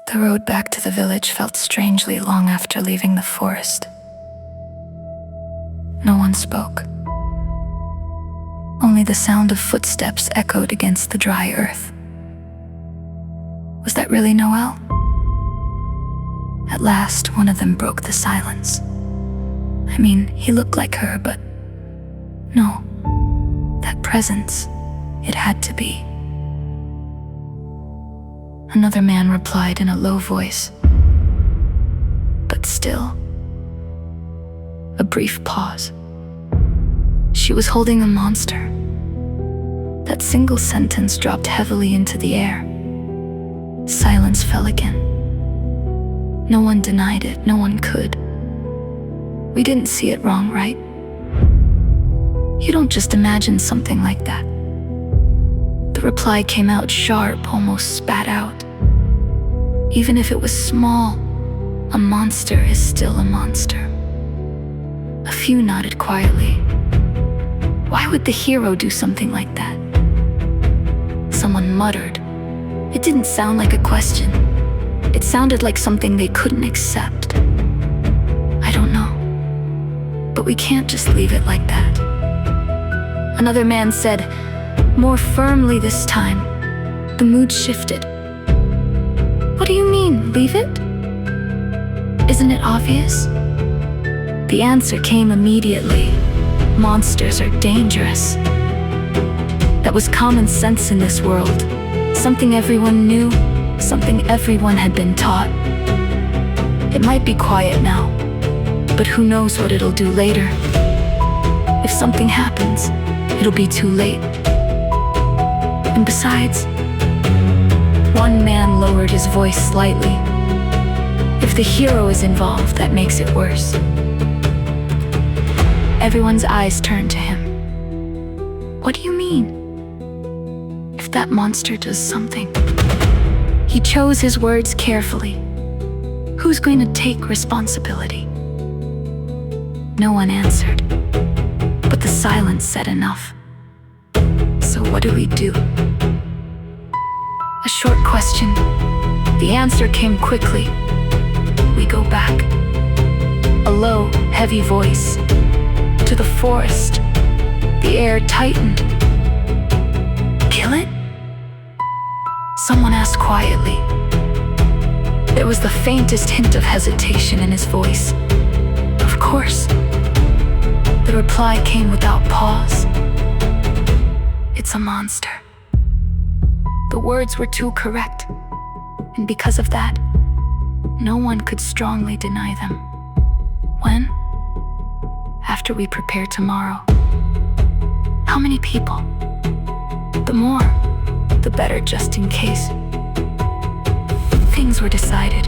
The road back to the village felt strangely long after leaving the forest. No one spoke. Only the sound of footsteps echoed against the dry earth. Was that really Noel? At last, one of them broke the silence. I mean, he looked like her, but no. That presence, it had to be. Another man replied in a low voice. But still. A brief pause. She was holding a monster. That single sentence dropped heavily into the air. Silence fell again. No one denied it, no one could. We didn't see it wrong, right? You don't just imagine something like that. The reply came out sharp, almost spat out. Even if it was small, a monster is still a monster. A few nodded quietly. Why would the hero do something like that? Someone muttered. It didn't sound like a question. It sounded like something they couldn't accept. I don't know. But we can't just leave it like that. Another man said, more firmly this time. The mood shifted. What do you mean, leave it? Isn't it obvious? The answer came immediately. Monsters are dangerous. That was common sense in this world. Something everyone knew, something everyone had been taught. It might be quiet now, but who knows what it'll do later. If something happens, it'll be too late. And besides, one man lowered his voice slightly. If the hero is involved, that makes it worse. Everyone's eyes turned to him. What do you mean? If that monster does something. He chose his words carefully. Who's going to take responsibility? No one answered, but the silence said enough. So what do we do? A short question. The answer came quickly. We go back. A low, heavy voice. To the forest. The air tightened. Kill it? Someone asked quietly. There was the faintest hint of hesitation in his voice. Of course. The reply came without pause. It's a monster. The words were too correct, and because of that, no one could strongly deny them. When? After we prepare tomorrow. How many people? The more, the better, just in case. Things were decided,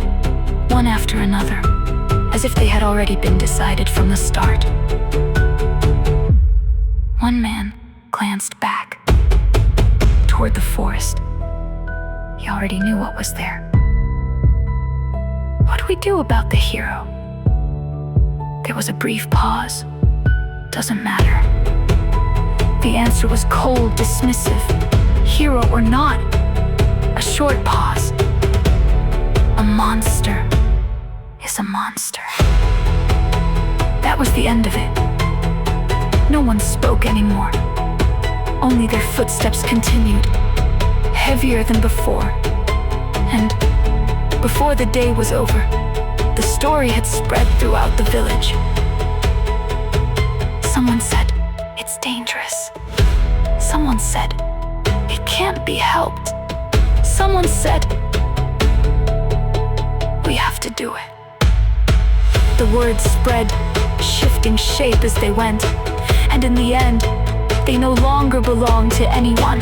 one after another, as if they had already been decided from the start. One man glanced back toward the forest. He already knew what was there. What do we do about the hero? There was a brief pause. Doesn't matter. The answer was cold, dismissive. Hero or not. A short pause. A monster is a monster. That was the end of it. No one spoke anymore. Only their footsteps continued, heavier than before. And before the day was over, the story had spread throughout the village. Someone said, it's dangerous. Someone said, it can't be helped. Someone said, we have to do it. The words spread, shifting shape as they went, and in the end, they no longer belonged to anyone.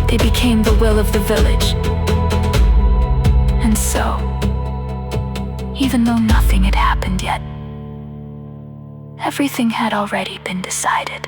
They became the will of the village. And so, even though nothing had happened yet, everything had already been decided.